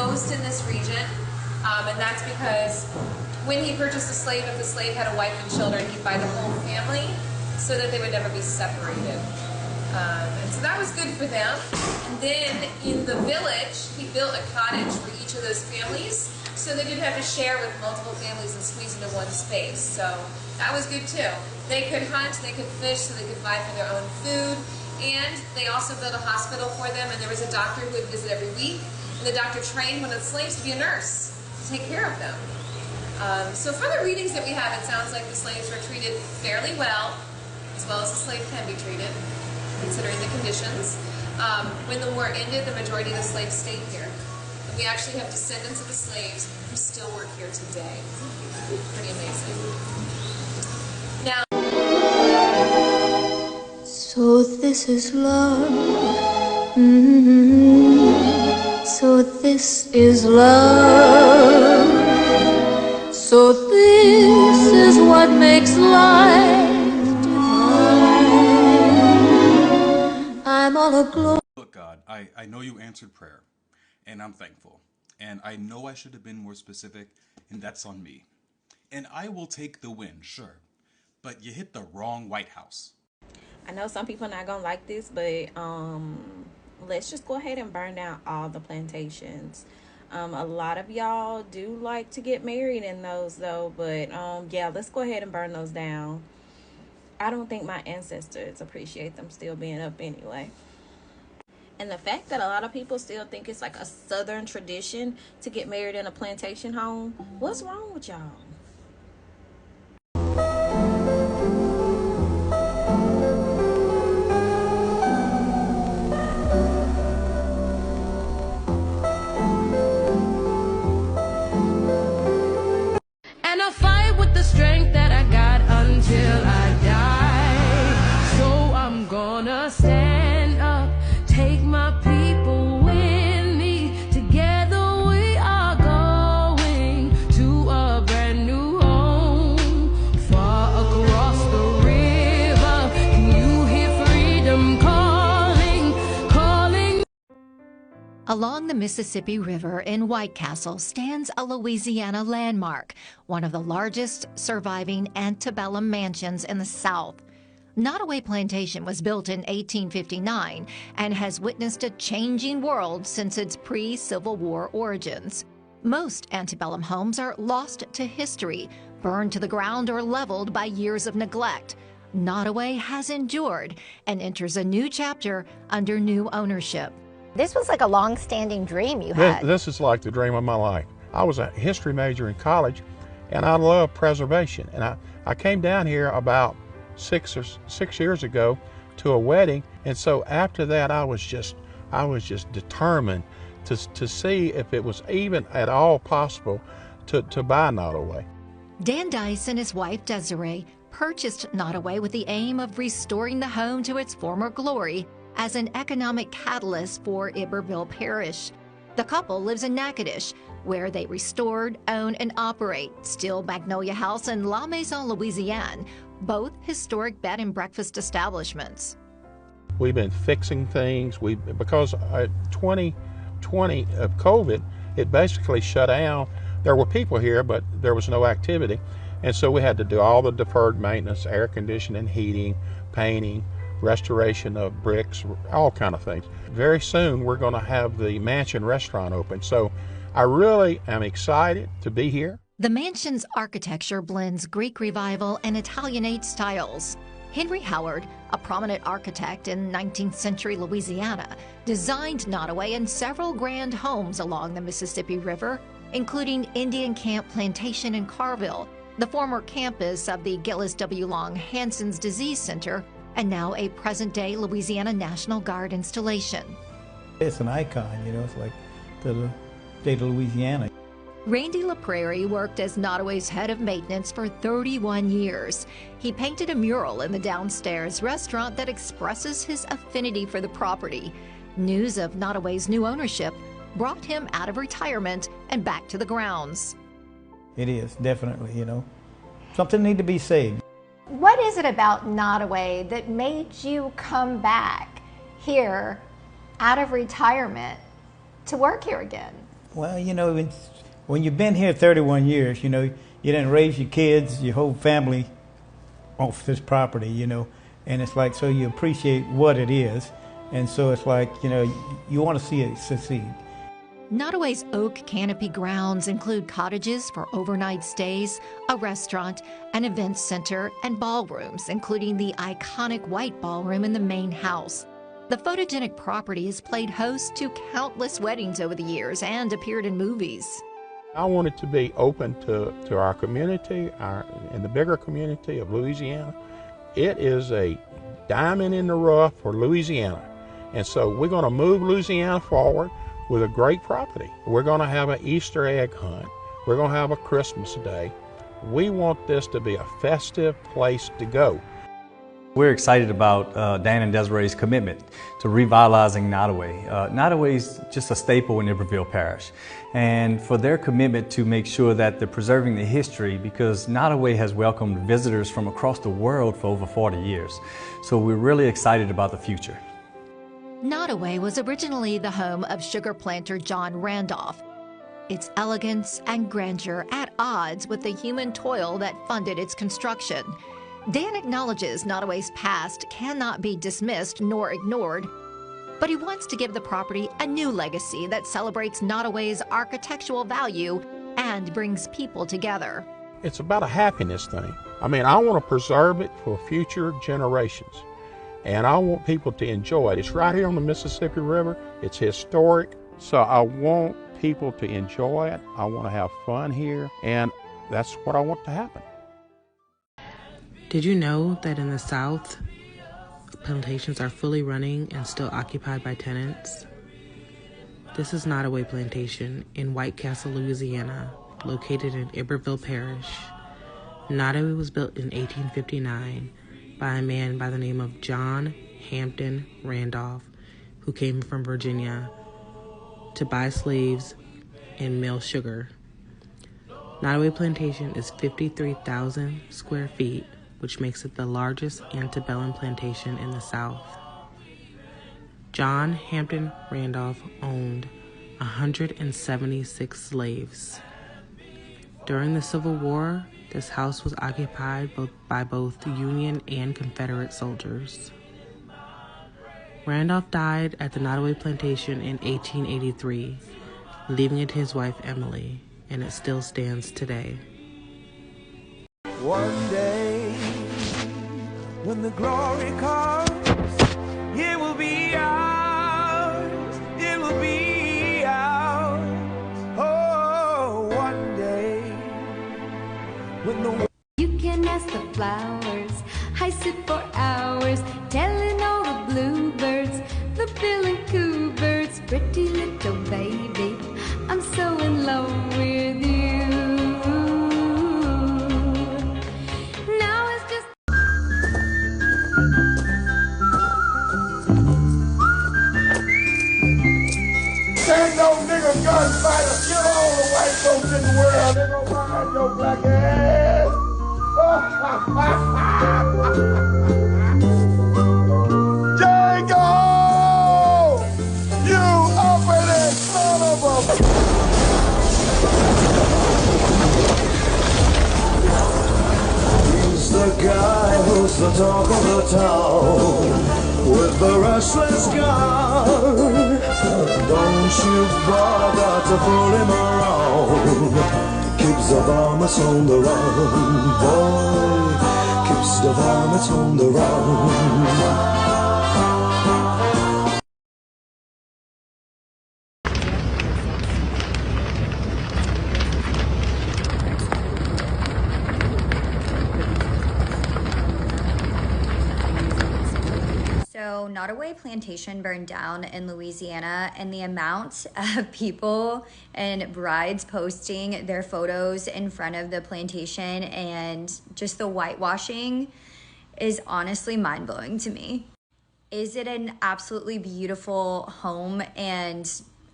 most in this region, and that's because when he purchased a slave, if the slave had a wife and children, he'd buy the whole family so that they would never be separated. And so that was good for them. And then in the village, he built a cottage for each of those families so they didn't have to share with multiple families and squeeze into one space. So that was good too. They could hunt, they could fish, so they could buy for their own food. And they also built a hospital for them, and there was a doctor who would visit every week. And the doctor trained one of the slaves to be a nurse to take care of them. So from the readings that we have, it sounds like the slaves were treated fairly well as a slave can be treated, considering the conditions. When the war ended, the majority of the slaves stayed here. And we actually have descendants of the slaves who still work here today. Pretty amazing. Now, so this is love. So this is love. So this is what makes life divine. I'm all aglow. Look, God, I know you answered prayer, and I'm thankful. And I know I should have been more specific, and that's on me. And I will take the win, sure. But you hit the wrong White House. I know some people are not gonna like this, but let's just go ahead and burn down all the plantations. A lot of y'all do like to get married in those though, but yeah, let's go ahead and burn those down. I don't think my ancestors appreciate them still being up anyway. And the fact that a lot of people still think it's like a southern tradition to get married in a plantation home, what's wrong with y'all? And I fight with the strength that I got until I die. So I'm gonna stand up, take my people with me. Together we are going to a brand new home, far across the river. Can you hear freedom calling, calling? Along the Mississippi River in White Castle stands a Louisiana landmark, one of the largest surviving antebellum mansions in the South. Nottoway Plantation was built in 1859 and has witnessed a changing world since its pre-Civil War origins. Most antebellum homes are lost to history, burned to the ground or leveled by years of neglect. Nottoway has endured and enters a new chapter under new ownership. This was like a long-standing dream you had. This is like the dream of my life. I was a history major in college, and I love preservation. And I came down here about six years ago to a wedding, and so after that I was just determined to see if it was even at all possible to buy Nottoway. Dan Dice and his wife Desiree purchased Nottoway with the aim of restoring the home to its former glory as an economic catalyst for Iberville Parish. The couple lives in Natchitoches, where they restored, own, and operate Still Magnolia House and La Maison Louisiane, both historic bed and breakfast establishments. We've been fixing things. Because 2020 of COVID, it basically shut down. There were people here, but there was no activity. And so we had to do all the deferred maintenance, air conditioning, heating, painting, restoration of bricks, all kind of things. Very soon we're going to have the mansion restaurant open. So I really am excited to be here. The mansion's architecture blends Greek Revival and Italianate styles. Henry Howard, a prominent architect in 19th century Louisiana, designed Nottoway and several grand homes along the Mississippi River, including Indian Camp Plantation in Carville, the former campus of the Gillis W. Long Hansen's Disease Center, and now a present-day Louisiana National Guard installation. It's an icon, you know, it's like the state of Louisiana. Randy LaPrairie worked as Nottoway's head of maintenance for 31 years. He painted a mural in the downstairs restaurant that expresses his affinity for the property. News of Nottoway's new ownership brought him out of retirement and back to the grounds. It is, definitely, you know. Something need to be saved. What is it about Nottoway that made you come back here out of retirement to work here again? Well, when you've been here 31 years, you didn't raise your kids, your whole family off this property, and it's like, so you appreciate what it is. And so it's like, you want to see it succeed. Nottoway's oak canopy grounds include cottages for overnight stays, a restaurant, an event center, and ballrooms, including the iconic white ballroom in the main house. The photogenic property has played host to countless weddings over the years and appeared in movies. I want it to be open to our community, and the bigger community of Louisiana. It is a diamond in the rough for Louisiana. And so we're going to move Louisiana forward with a great property. We're going to have an Easter egg hunt. We're going to have a Christmas day. We want this to be a festive place to go. We're excited about Dan and Desiree's commitment to revitalizing Nottoway. Nottoway is just a staple in Iberville Parish, and for their commitment to make sure that they're preserving the history, because Nottoway has welcomed visitors from across the world for over 40 years. So we're really excited about the future. Nottoway was originally the home of sugar planter John Randolph. Its elegance and grandeur at odds with the human toil that funded its construction. Dan acknowledges Nottoway's past cannot be dismissed nor ignored, but he wants to give the property a new legacy that celebrates Nottoway's architectural value and brings people together. It's about a happiness thing. I want to preserve it for future generations, and I want people to enjoy it. It's right here on the Mississippi River. It's historic, so I want people to enjoy it. I want to have fun here, and that's what I want to happen. Did you know that in the South, plantations are fully running and still occupied by tenants? This is Nottoway Plantation in White Castle, Louisiana, located in Iberville Parish. Nottoway was built in 1859 by a man by the name of John Hampton Randolph, who came from Virginia to buy slaves and mill sugar. Nottoway Plantation is 53,000 square feet, which makes it the largest antebellum plantation in the South. John Hampton Randolph owned 176 slaves. During the Civil War, this house was occupied by both Union and Confederate soldiers. Randolph died at the Nottoway Plantation in 1883, leaving it to his wife Emily, and it still stands today. One day, when the glory comes, it will be ours, it will be ours. Oh, one day, when the... You can ask the flowers, I sit for hours, telling all the bluebirds, the bill and coo birds, pretty little baby, I'm so in love with you. Ain't no nigga gunfighter. Kill all the white folks in the world. They gonna ride your black ass. Django! You uppity son of a... He's the guy who's the talk of the town with the restless gun. Don't you bother to fool him around. Keeps the varmints on the run, boy. Keeps the varmints on the run. So Nottoway Plantation burned down in Louisiana, and the amount of people and brides posting their photos in front of the plantation and just the whitewashing is honestly mind-blowing to me. Is it an absolutely beautiful home, and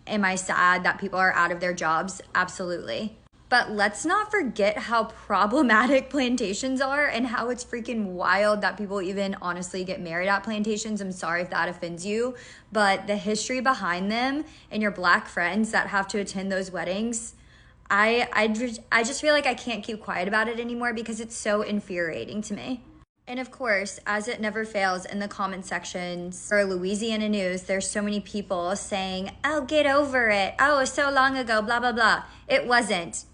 am I sad that people are out of their jobs? Absolutely. But let's not forget how problematic plantations are and how it's freaking wild that people even honestly get married at plantations. I'm sorry if that offends you, but the history behind them and your Black friends that have to attend those weddings, I just feel like I can't keep quiet about it anymore because it's so infuriating to me. And of course, as it never fails in the comment sections for Louisiana news, there's so many people saying, oh, get over it. Oh, it was so long ago, blah, blah, blah. It wasn't.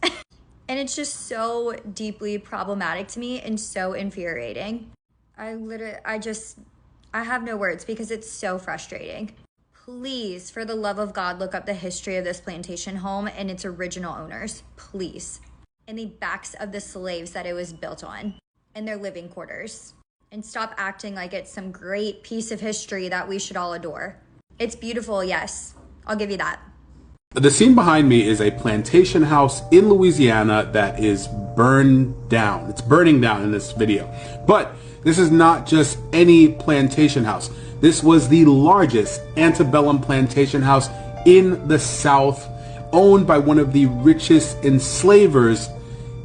And it's just so deeply problematic to me and so infuriating. I have no words because it's so frustrating. Please, for the love of God, look up the history of this plantation home and its original owners, please. And the backs of the slaves that it was built on and their living quarters. And stop acting like it's some great piece of history that we should all adore. It's beautiful, yes. I'll give you that. The scene behind me is a plantation house in Louisiana that is burned down. It's burning down in this video. But this is not just any plantation house. This was the largest antebellum plantation house in the South, owned by one of the richest enslavers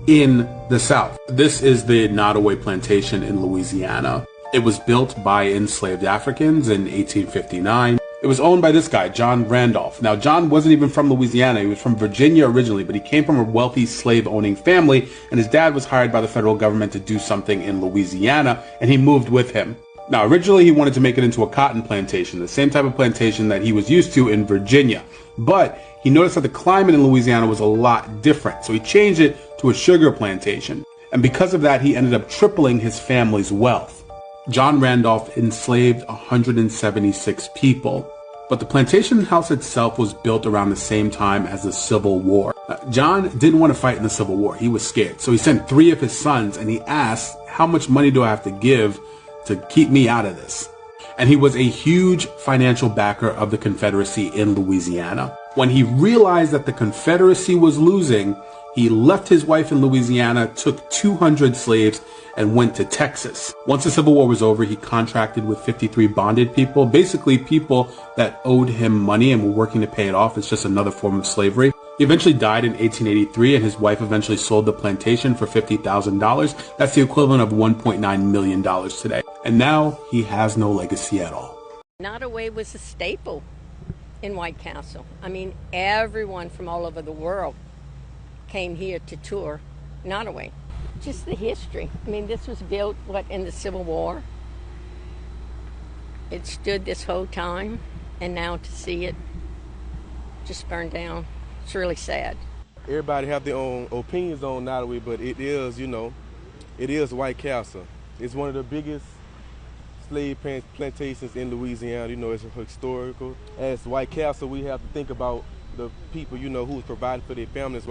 in the South. This is the Nottoway Plantation in Louisiana. It was built by enslaved Africans in 1859. It was owned by this guy, John Randolph. Now, John wasn't even from Louisiana. He was from Virginia originally, but he came from a wealthy slave-owning family, and his dad was hired by the federal government to do something in Louisiana, and he moved with him. Now, originally he wanted to make it into a cotton plantation, the same type of plantation that he was used to in Virginia. But he noticed that the climate in Louisiana was a lot different, so he changed it to a sugar plantation. And because of that, he ended up tripling his family's wealth. John Randolph enslaved 176 people. But the plantation house itself was built around the same time as the Civil War. John didn't want to fight in the Civil War. He was scared. So he sent 3 of his sons and he asked, how much money do I have to give to keep me out of this? And he was a huge financial backer of the Confederacy in Louisiana. When he realized that the Confederacy was losing, he left his wife in Louisiana, took 200 slaves, and went to Texas. Once the Civil War was over, he contracted with 53 bonded people, basically people that owed him money and were working to pay it off. It's just another form of slavery. He eventually died in 1883, and his wife eventually sold the plantation for $50,000. That's the equivalent of $1.9 million today. And now he has no legacy at all. Nottoway was a staple in White Castle. I mean, everyone from all over the world came here to tour Nottoway. Just the history. I mean, this was built, in the Civil War. It stood this whole time, and now to see it just burned down, it's really sad. Everybody have their own opinions on Nottoway, but it is, it is White Castle. It's one of the biggest slave plantations in Louisiana. It's historical. As White Castle, we have to think about the people, who's providing for their families.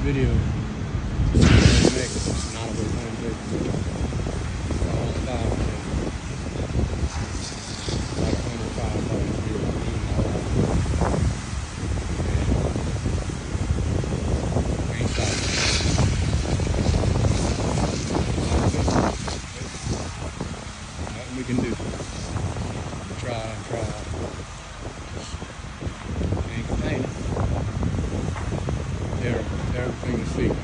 Video. Nothing we can do. try and try. Just ain't painted. Everything is secret.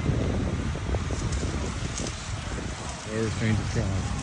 Everything to try.